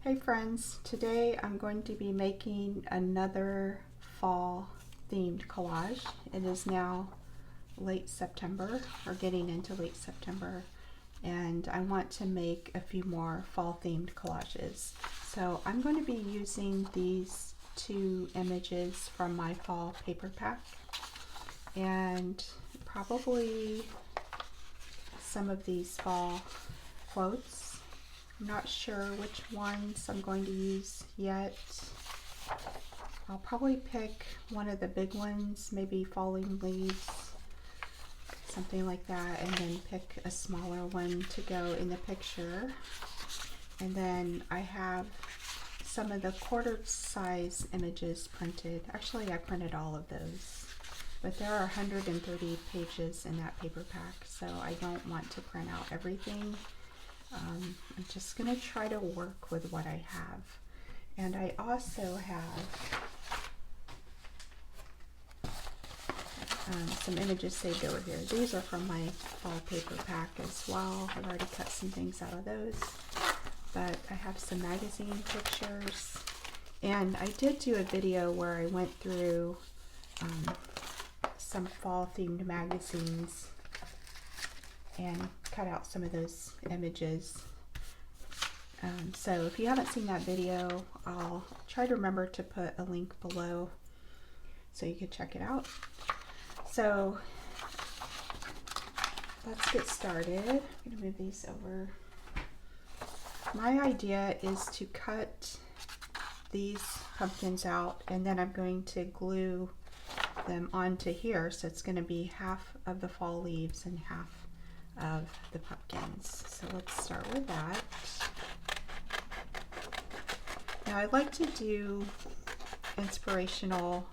Hey friends, today I'm going to be making another fall themed collage. It is now late September, or getting into late September, and I want to make a few more fall themed collages. So I'm going to be using these two images from my fall paper pack and probably some of these fall quotes. I'm not sure which ones I'm going to use yet. I'll probably pick one of the big ones, maybe falling leaves, something like that, and then pick a smaller one to go in the picture. And then I have some of the quarter size images printed. Actually, I printed all of those, but there are 130 pages in that paper pack, so I don't want to print out everything. I'm just going to try to work with what I have. And I also have some images saved over here. These are from my fall paper pack as well. I've already cut some things out of those. But I have some magazine pictures. And I did do a video where I went through some fall themed magazines and cut out some of those images. So if you haven't seen that video, I'll try to remember to put a link below so you can check it out. So let's get started. I'm going to move these over. My idea is to cut these pumpkins out, and then I'm going to glue them onto here, so it's going to be half of the fall leaves and half of the pumpkins. So let's start with that. Now I like to do inspirational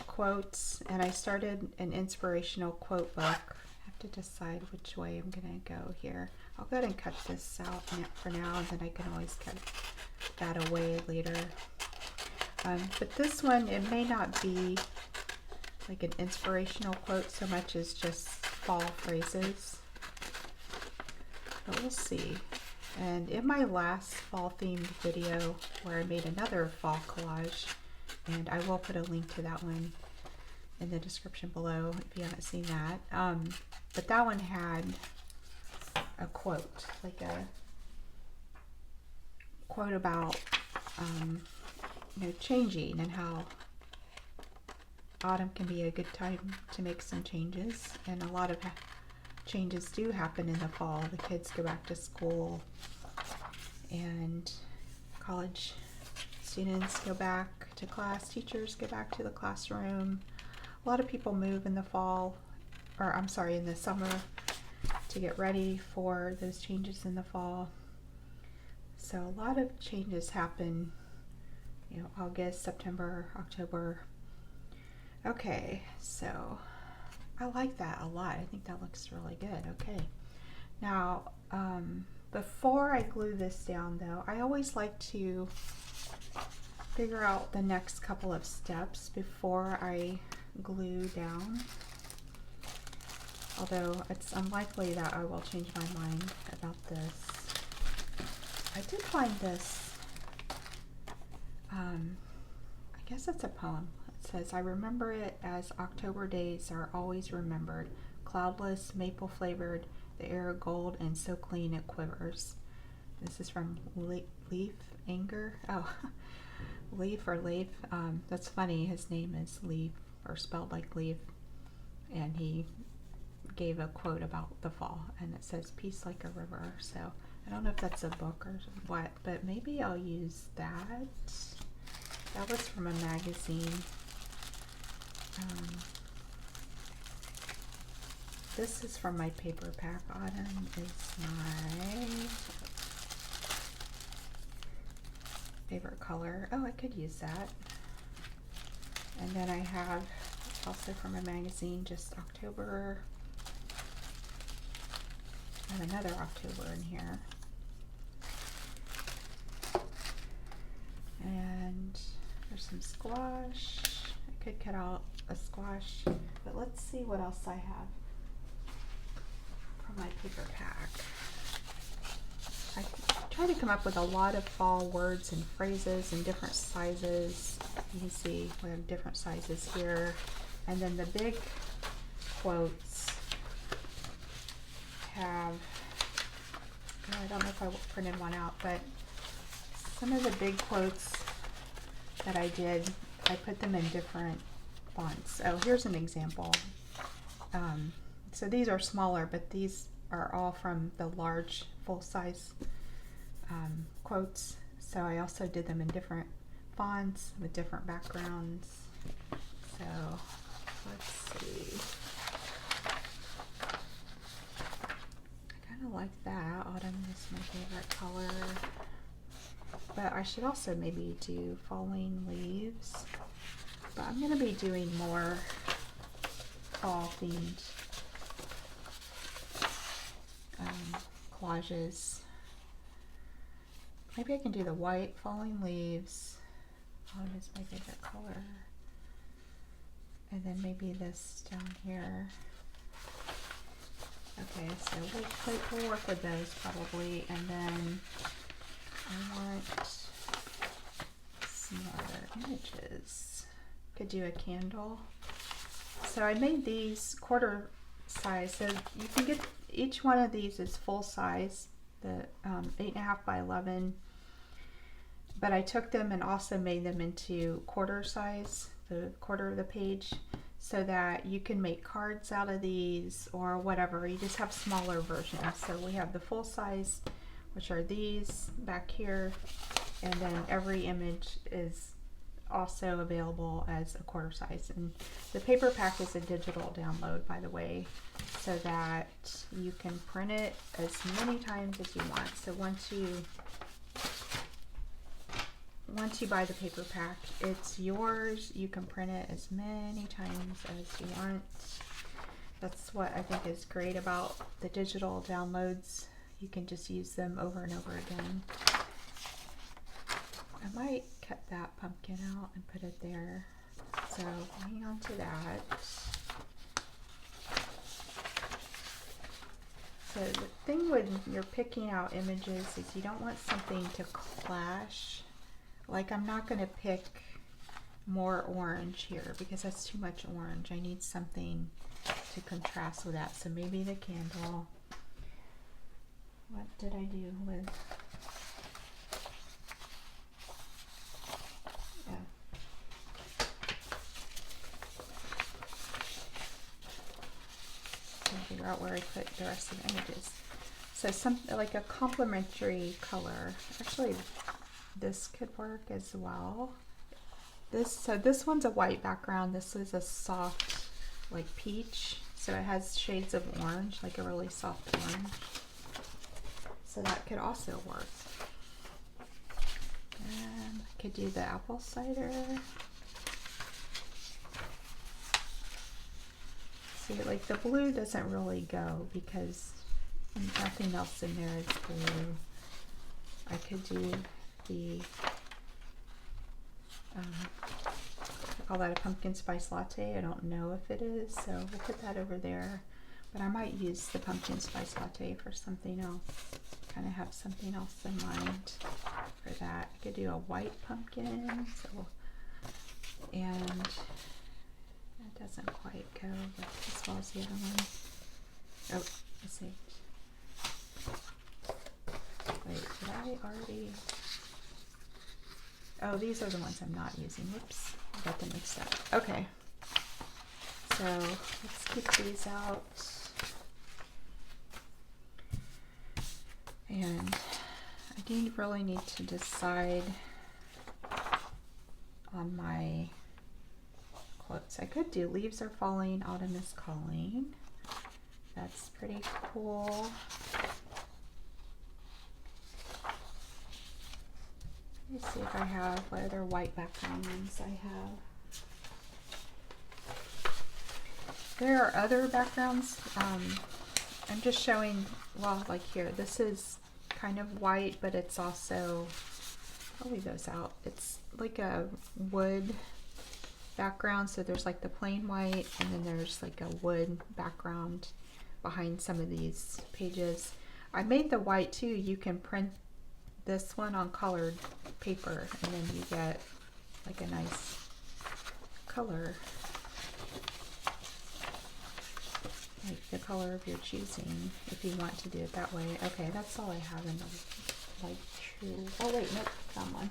quotes, and I started an inspirational quote book. I have to decide which way I'm going to go here. I'll go ahead and cut this out for now, and then I can always cut that away later. But this one, it may not be like an inspirational quote so much as just fall phrases. But we'll see. And in my last fall themed video where I made another fall collage, and I will put a link to that one in the description below if you haven't seen that. But that one had a quote, like a quote about changing, and how autumn can be a good time to make some changes, and a lot of changes do happen in the fall. The kids go back to school, and college students go back to class, teachers go back to the classroom. A lot of people move in the fall, or I'm sorry, in the summer, to get ready for those changes in the fall. So a lot of changes happen, August, September, October. Okay, so I like that a lot. I think that looks really good. Okay, now before I glue this down though, I always like to figure out the next couple of steps before I glue down. Although it's unlikely that I will change my mind about this. I did find this, I guess it's a poem. It says, "I remember it as October days are always remembered, cloudless, maple flavored, the air gold and so clean it quivers." This is from Leaf Anger. Oh, Leaf or Leaf. That's funny. His name is Leaf, or spelled like Leaf, and he gave a quote about the fall, and it says "peace like a river." So I don't know if that's a book or what, but maybe I'll use that. That was from a magazine. This is from my paper pack. Autumn is my favorite color. Oh, I could use that. And then I have also from a magazine, just October. And another October in here. And there's some squash. I could cut out a squash, but let's see what else I have from my paper pack. I try to come up with a lot of fall words and phrases in different sizes. You can see we have different sizes here. And then the big quotes have, I don't know if I printed one out, but some of the big quotes that I did, I put them in different fonts. Oh, here's an example. So these are smaller, but these are all from the large full-size quotes. So I also did them in different fonts with different backgrounds. So let's see. I kind of like that. Autumn is my favorite color. But I should also maybe do falling leaves. But I'm going to be doing more fall themed collages. Maybe I can do the white falling leaves. Autumn is my favorite color. And then maybe this down here. Okay, so we'll work with those probably. And then I want some more images. Could do a candle. So I made these quarter size. So you can get, each one of these is full size, the 8.5 by 11. But I took them and also made them into quarter size, the quarter of the page, so that you can make cards out of these or whatever. You just have smaller versions. So we have the full size, which are these back here, and then every image is also available as a quarter size. And the paper pack is a digital download, by the way, so that you can print it as many times as you want. So once you buy the paper pack, it's yours. You can print it as many times as you want. That's what I think is great about the digital downloads. You can just use them over and over again. I might cut that pumpkin out and put it there. So hang on to that. So the thing when you're picking out images is you don't want something to clash. Like I'm not going to pick more orange here because that's too much orange. I need something to contrast with that. So maybe the candle. What did I do with? Figure out where I put the rest of the images. So something like a complementary color. Actually, this could work as well. So this one's a white background. This is a soft, like peach. So it has shades of orange, like a really soft orange. So that could also work. And I could do the apple cider. See, like the blue doesn't really go because nothing else in there is blue. I could do the, I call that a pumpkin spice latte. I don't know if it is, so we'll put that over there. But I might use the pumpkin spice latte for something else. Kind of have something else in mind for that. I could do a white pumpkin, so, and it doesn't quite go as well as the other one. Oh, let's see. Wait, did I already? Oh, these are the ones I'm not using. Whoops, I got them mixed up. Okay, so let's keep these out. And I do really need to decide on my quotes. I could do leaves are falling, autumn is calling. That's pretty cool. Let me see if I have what other white background ones I have. There are other backgrounds. I'm just showing, well, like here, this is kind of white, but it's also, I'll leave those out. It's like a wood background, so there's like the plain white, and then there's like a wood background behind some of these pages. I made the white too. You can print this one on colored paper, and then you get like a nice color, like the color of your choosing, if you want to do it that way. Okay, that's all I have in the light true. Oh wait, nope, found one.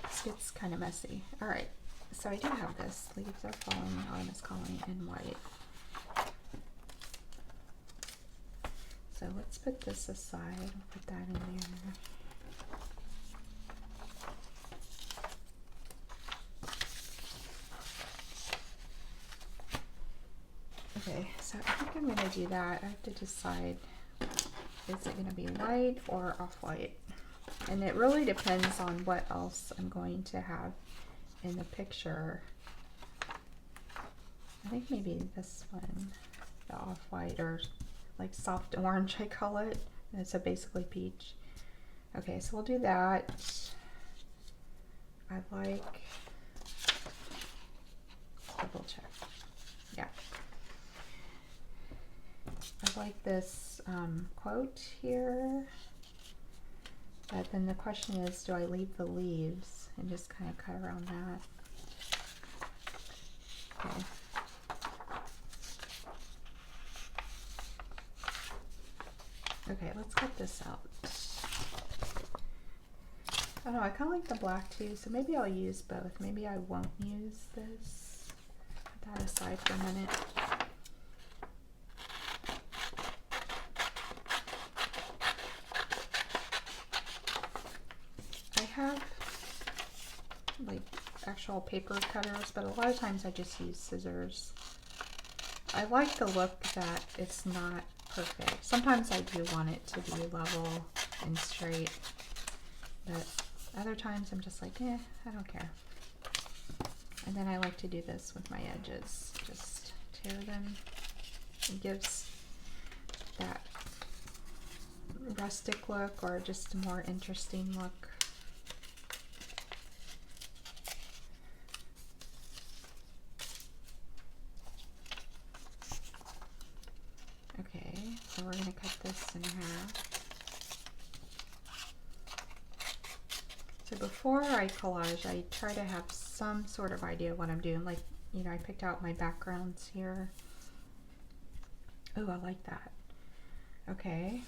This gets kind of messy. All right, so I do have this. Leaves are falling, autumn is calling in white. So let's put this aside. I'll put that in there. Okay, so I think I'm going to do that. I have to decide, is it going to be white or off-white? And it really depends on what else I'm going to have in the picture. I think maybe this one, the off-white, or like soft orange, I call it. And it's a basically peach. Okay, so we'll do that. I like, double check. Yeah. I like this quote here. But then the question is, do I leave the leaves and just kind of cut around that? Okay. Okay, let's cut this out. I don't know, I kind of like the black too, so maybe I'll use both. Maybe I won't use this. Put that aside for a minute. I have like actual paper cutters, but a lot of times I just use scissors. I like the look that it's not perfect. Sometimes I do want it to be level and straight, but other times I'm just like, I don't care. And then I like to do this with my edges. Just tear them. It gives that rustic look, or just a more interesting look. Okay, so we're going to cut this in half. So before I collage, I try to have some sort of idea of what I'm doing. Like, you know, I picked out my backgrounds here. Oh, I like that. Okay.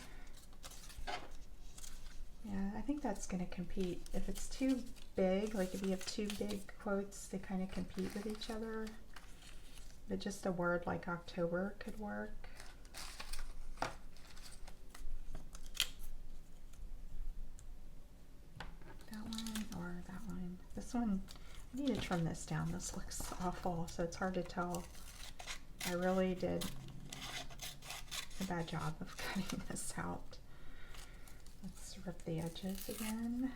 Yeah, I think that's going to compete. If it's too big, like if you have two big quotes, they kind of compete with each other. But just a word like October could work. This one, I need to trim this down. This looks awful, so it's hard to tell. I really did a bad job of cutting this out. Let's rip the edges again.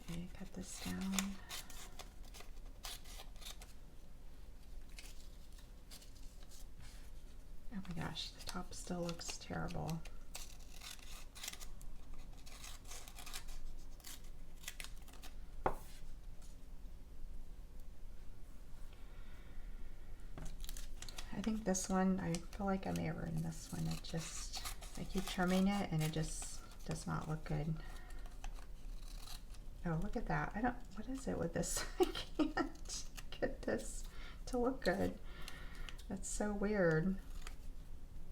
Okay, cut this down. Oh my gosh, the top still looks terrible. I think this one, I feel like I may have ruined this one. It just, I keep trimming it and it just does not look good. Oh, look at that. I don't, what is it with this? I can't get this to look good. That's so weird.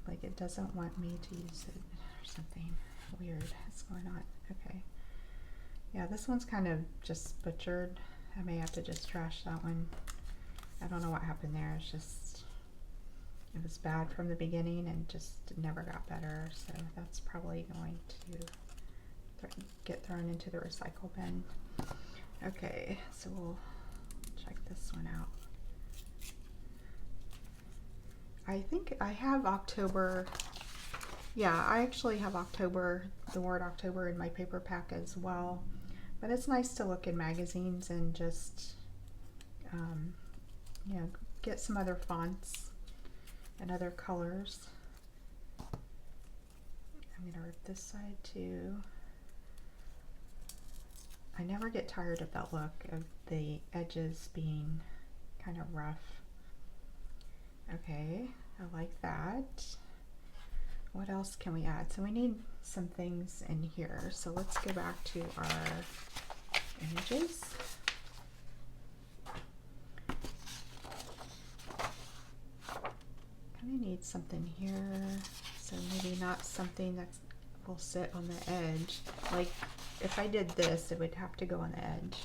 Like it doesn't want me to use it or something weird is going on. Okay. Yeah, this one's kind of just butchered. I may have to just trash that one. I don't know what happened there. It's just, it was bad from the beginning and just never got better. So that's probably going to get thrown into the recycle bin. Okay, so we'll check this one out. I think I have October. Yeah, I actually have October, the word October in my paper pack as well. But it's nice to look in magazines and just, you know, get some other fonts and other colors. I'm going to rip this side too. I never get tired of that look of the edges being kind of rough. Okay, I like that. What else can we add? So we need some things in here. So let's go back to our images. Kind of need something here. So maybe not something that will sit on the edge. Like if I did this, it would have to go on the edge.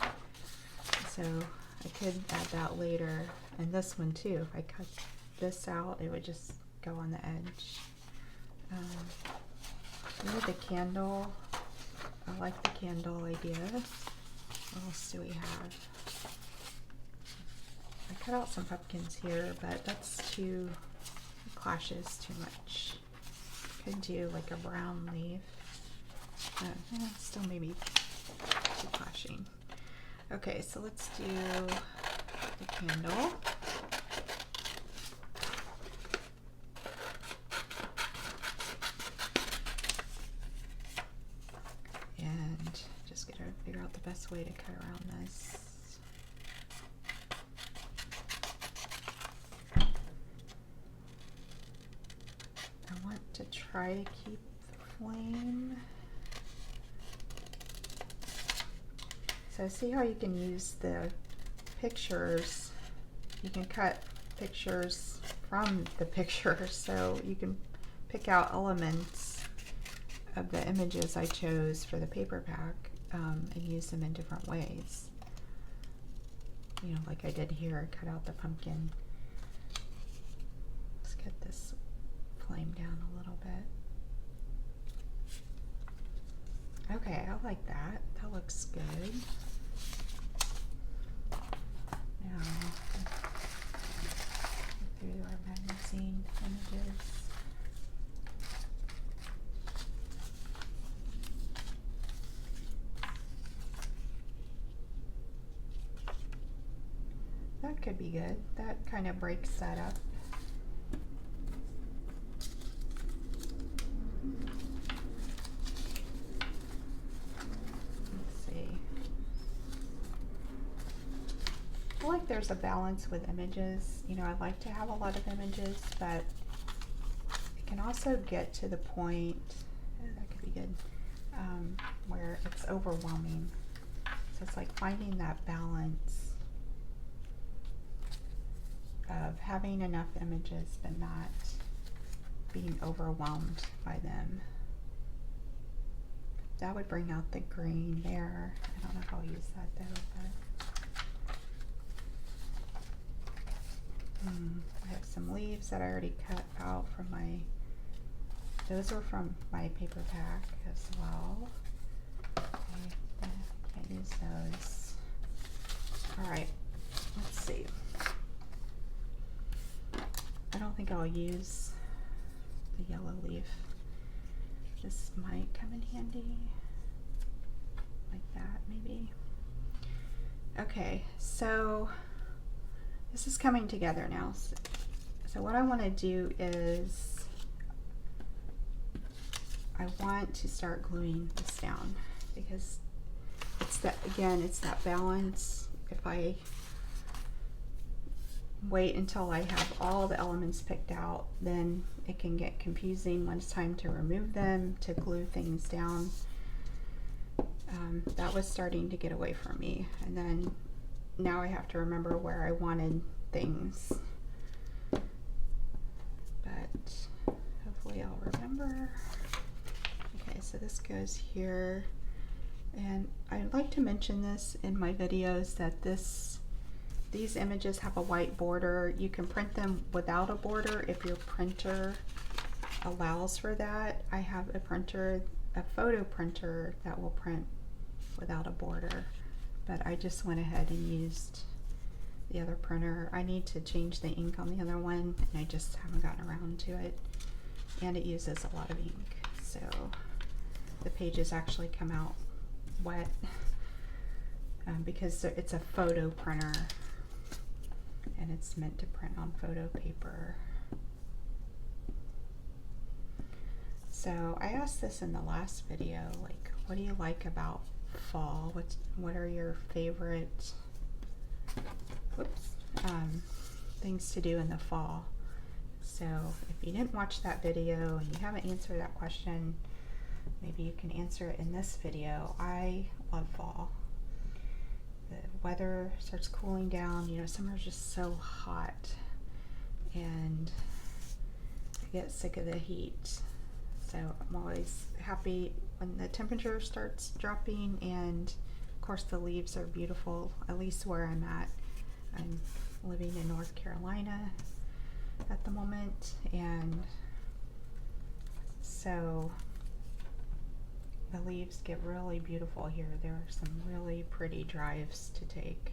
So I could add that later. And this one too. If I cut this out, it would just go on the edge. Maybe the candle. I like the candle idea. What else do we have? I cut out some pumpkins here, but that's too, clashes too much. Could do like a brown leaf. Still maybe too clashing. Okay, so let's do the candle. And just gotta figure out the best way to cut around this. I want to try to keep the flame. So see how you can use the pictures. You can cut pictures from the picture, so you can pick out elements of the images I chose for the paper pack and use them in different ways. You know, like I did here, cut out the pumpkin. Let's get this flame down a little bit. Okay, I like that. That looks good. Now, through our magazine images. That could be good. That kind of breaks that up. Let's see. I like there's a balance with images. You know, I like to have a lot of images, but it can also get to the point, that could be good, where it's overwhelming. So it's like finding that balance of having enough images but not being overwhelmed by them. That would bring out the green there. I don't know if I'll use that though, but I have some leaves that I already cut out from my, those are from my paper pack as well. Okay, can't use those. Alright, let's see. I don't think I'll use the yellow leaf. This might come in handy, like that maybe. Okay, so this is coming together now. So what I want to do is I want to start gluing this down, because it's that, again, it's that balance. If I wait until I have all the elements picked out, then it can get confusing when it's time to remove them, to glue things down. That was starting to get away from me, and then now I have to remember where I wanted things, but hopefully I'll remember. Okay, so this goes here, and I'd like to mention this in my videos that these images have a white border. You can print them without a border if your printer allows for that. I have a printer, a photo printer, that will print without a border, but I just went ahead and used the other printer. I need to change the ink on the other one, and I just haven't gotten around to it, and it uses a lot of ink, so the pages actually come out wet because it's a photo printer and it's meant to print on photo paper. So I asked this in the last video, like, what do you like about fall? What are your favorite things to do in the fall. So if you didn't watch that video and you haven't answered that question, maybe you can answer it in this video. I love fall. The weather starts cooling down. You know, summer's just so hot, and I get sick of the heat. So I'm always happy when the temperature starts dropping, and of course the leaves are beautiful, at least where I'm at. I'm living in North Carolina at the moment, and so the leaves get really beautiful here. There are some really pretty drives to take.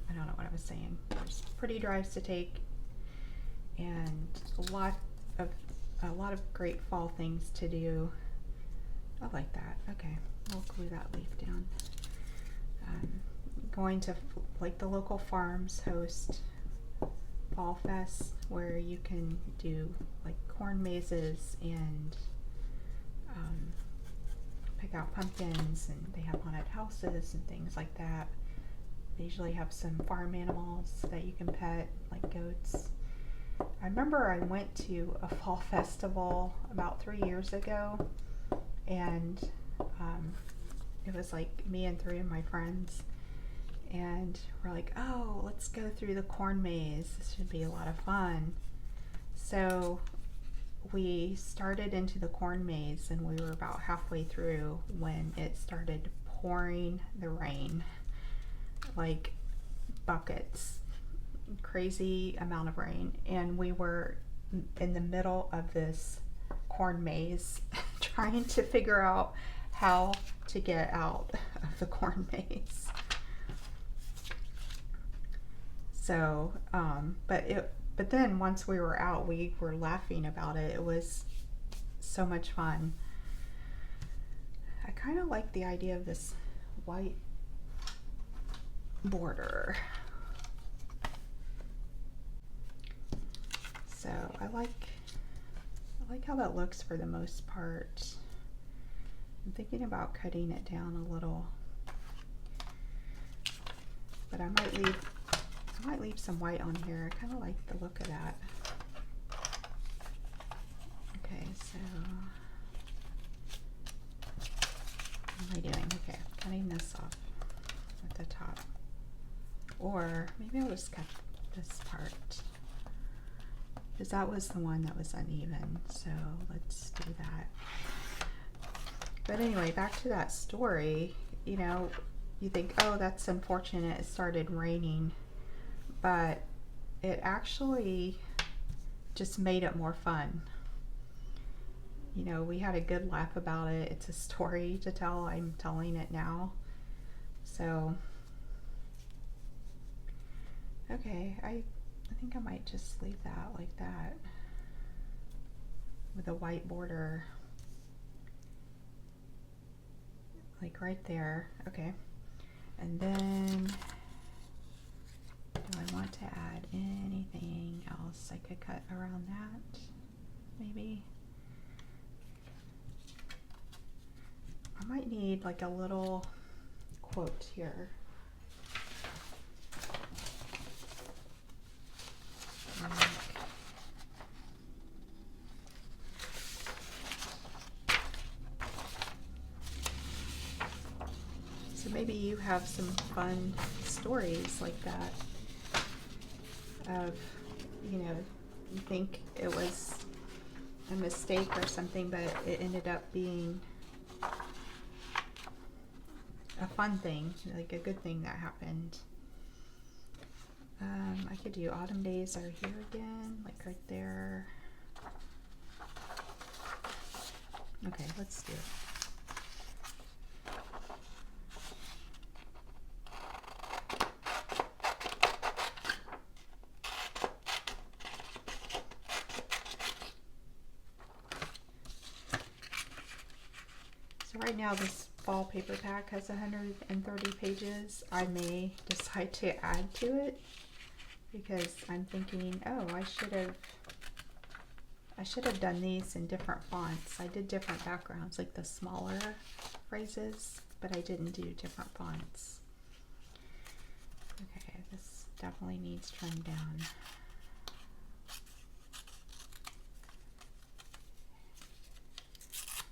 I don't know what I was saying. There's pretty drives to take, and a lot of great fall things to do. I like that. Okay, we'll glue that leaf down. Going to, like, the local farms host fall fest where you can do like corn mazes and pick out pumpkins, and they have haunted houses and things like that. They usually have some farm animals that you can pet, like goats. I remember I went to a fall festival about 3 years ago, and it was like me and 3 of my friends, and we're like, oh, let's go through the corn maze. This should be a lot of fun. So we started into the corn maze, and we were about halfway through when it started pouring the rain, like buckets, crazy amount of rain, and we were in the middle of this corn maze trying to figure out how to get out of the corn maze. So, but then once we were out, we were laughing about it. It was so much fun. I kind of like the idea of this white border. So I like how that looks for the most part. I'm thinking about cutting it down a little, but I might leave some white on here. I kind of like the look of that. Okay, so what am I doing? Okay, I'm cutting this off at the top. Or maybe I'll just cut this part, because that was the one that was uneven. So let's do that. But anyway, back to that story. You know, you think, oh, that's unfortunate, it started raining. But it actually just made it more fun. You know, we had a good laugh about it. It's a story to tell. I'm telling it now. So, okay, I think I might just leave that like that with a white border, like right there. Okay, and then do I want to add anything else I could cut around that? Maybe. I might need like a little quote here. So maybe you have some fun stories like that of, you know, you think it was a mistake or something, but it ended up being a fun thing, like a good thing that happened. I could do autumn days are here again, like right there. Okay, let's do it. So right now this fall paper pack has 130 pages. I may decide to add to it because I'm thinking, oh, I should have I should have done these in different fonts. I did different backgrounds, like the smaller phrases, but I didn't do different fonts. Okay, this definitely needs trimmed down.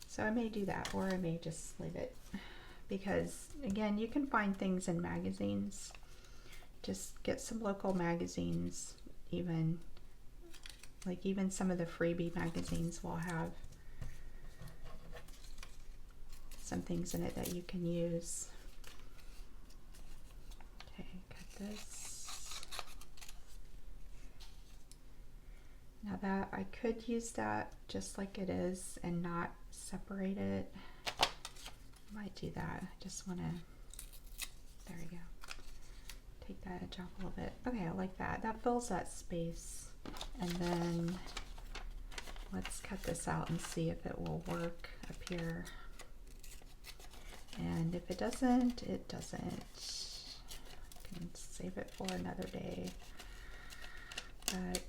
So I may do that, or I may just leave it, because again, you can find things in magazines. Just get some local magazines, even some of the freebie magazines will have some things in it that you can use. Okay, cut this. Now that I could use that just like it is and not separate it. Might do that. I just want to, there we go. Take that edge off a little bit. Okay, I like that. That fills that space. And then let's cut this out and see if it will work up here. And if it doesn't, it doesn't. I can save it for another day. But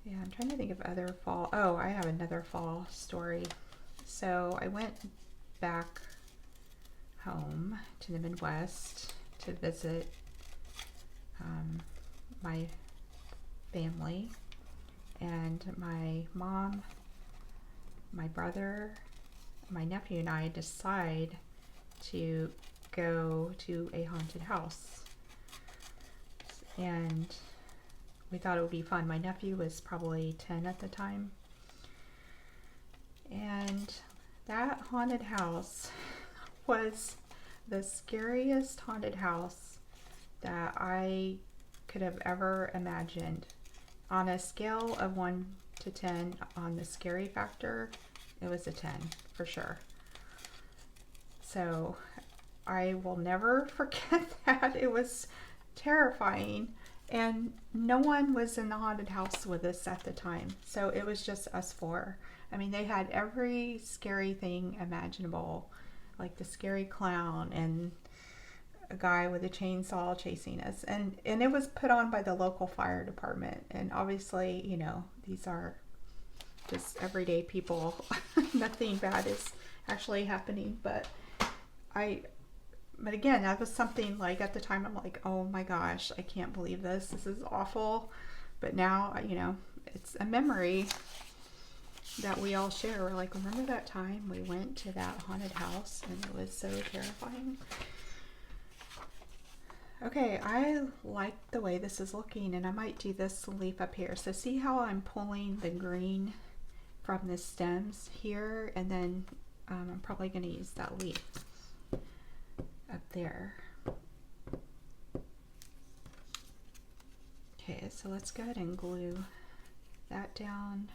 yeah, I'm trying to think of other fall. Oh, I have another fall story. So I went back home to the Midwest to visit my family, and my mom, my brother, my nephew and I decide to go to a haunted house, and we thought it would be fun. My nephew was probably 10 at the time, and that haunted house was the scariest haunted house that I could have ever imagined. On a scale of 1 to 10 on the scary factor, it was a 10 for sure. So I will never forget that. It was terrifying, and no one was in the haunted house with us at the time, so it was just us four. I mean, they had every scary thing imaginable, like the scary clown and a guy with a chainsaw chasing us, and it was put on by the local fire department. And obviously, you know, these are just everyday people. Nothing bad is actually happening, but again, that was something like, at the time I'm like, oh my gosh, I can't believe this is awful. But now, you know, it's a memory that we all share. We're like, remember that time we went to that haunted house and it was so terrifying? Okay, I like the way this is looking, and I might do this leaf up here. So see how I'm pulling the green from the stems here, and then I'm probably going to use that leaf up there. Okay, so let's go ahead and glue that down,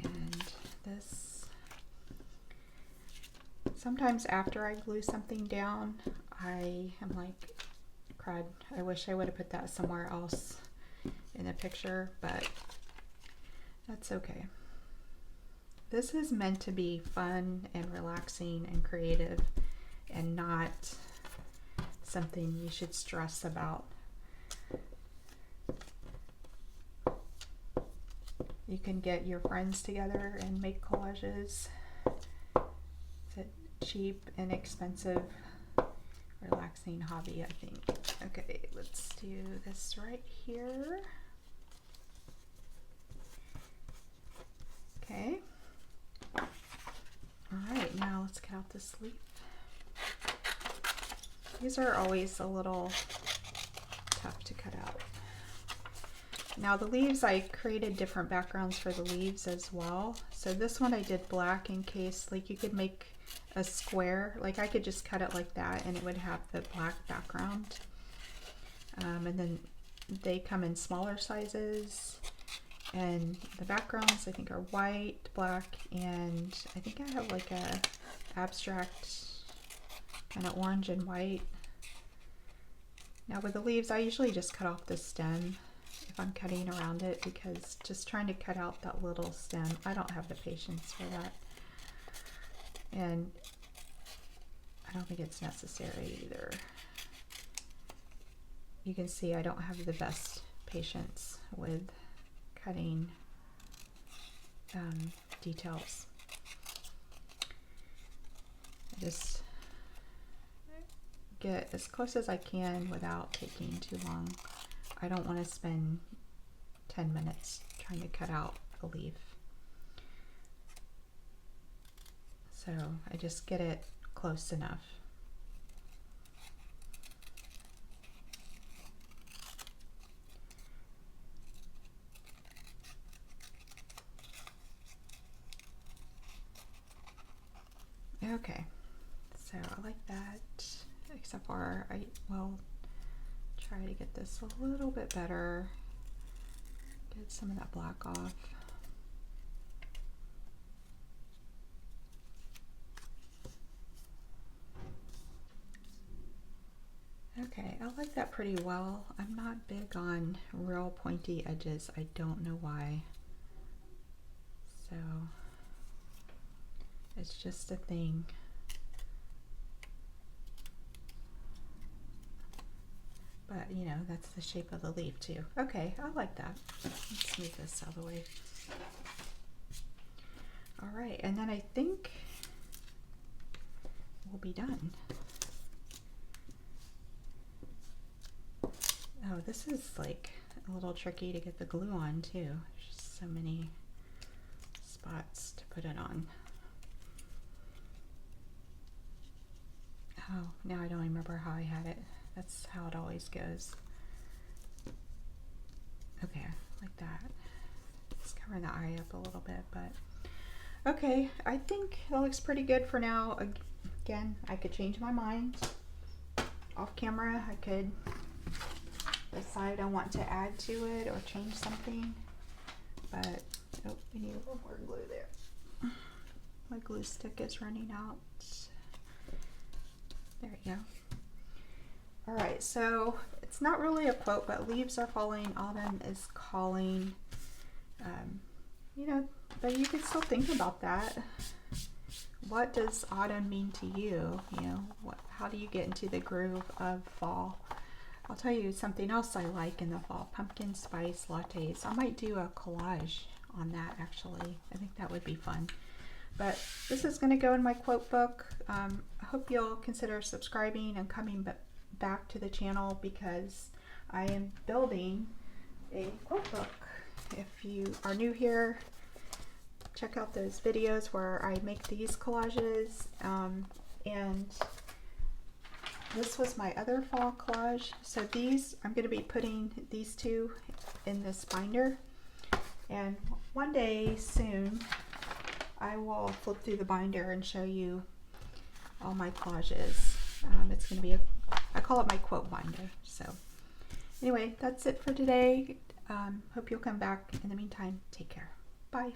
and this. Sometimes after I glue something down, I am like, crud, I wish I would have put that somewhere else in the picture, but that's okay. This is meant to be fun and relaxing and creative, and not something you should stress about. You can get your friends together and make collages. It's a cheap, inexpensive, relaxing hobby, I think. Okay, let's do this right here. Okay. All right, now let's cut out this leaf. These are always a little tough to cut out. Now the leaves, I created different backgrounds for the leaves as well. So this one I did black in case, like, you could make a square, like I could just cut it like that and it would have the black background. And then they come in smaller sizes, and the backgrounds I think are white, black, and I think I have like a abstract kind of orange and white. Now with the leaves, I usually just cut off the stem if I'm cutting around it, because just trying to cut out that little stem, I don't have the patience for that. And I don't think it's necessary either. You can see I don't have the best patience with cutting details. I just get as close as I can without taking too long. I don't want to spend 10 minutes trying to cut out a leaf. So I just get it close enough. Okay, so I like that, except for I will try to get this a little bit better, get some of that black off. Okay, I like that pretty well. I'm not big on real pointy edges. I don't know why. So it's just a thing. But you know, that's the shape of the leaf too. Okay, I like that. Let's move this out of the way. All right, and then I think we'll be done. Oh, this is like a little tricky to get the glue on too. There's just so many spots to put it on. Oh, now I don't remember how I had it. That's how it always goes. Okay, like that. It's covering the eye up a little bit, but okay, I think it looks pretty good for now. Again, I could change my mind. Off camera, I could decide I want to add to it or change something, but oh, we need a little more glue there. My glue stick is running out. There you go. All right, so it's not really a quote, but leaves are falling, autumn is calling. You know, but you can still think about that. What does autumn mean to you? You know, how do you get into the groove of fall? I'll tell you something else I like in the fall, pumpkin spice lattes. I might do a collage on that actually. I think that would be fun. But this is going to go in my quote book. I hope you'll consider subscribing and coming back to the channel because I am building a quote book. If you are new here, check out those videos where I make these collages. And this was my other fall collage. So these, I'm going to be putting these two in this binder. And one day soon, I will flip through the binder and show you all my collages. It's going to be I call it my quote binder. So anyway, that's it for today. Hope you'll come back. In the meantime, take care. Bye.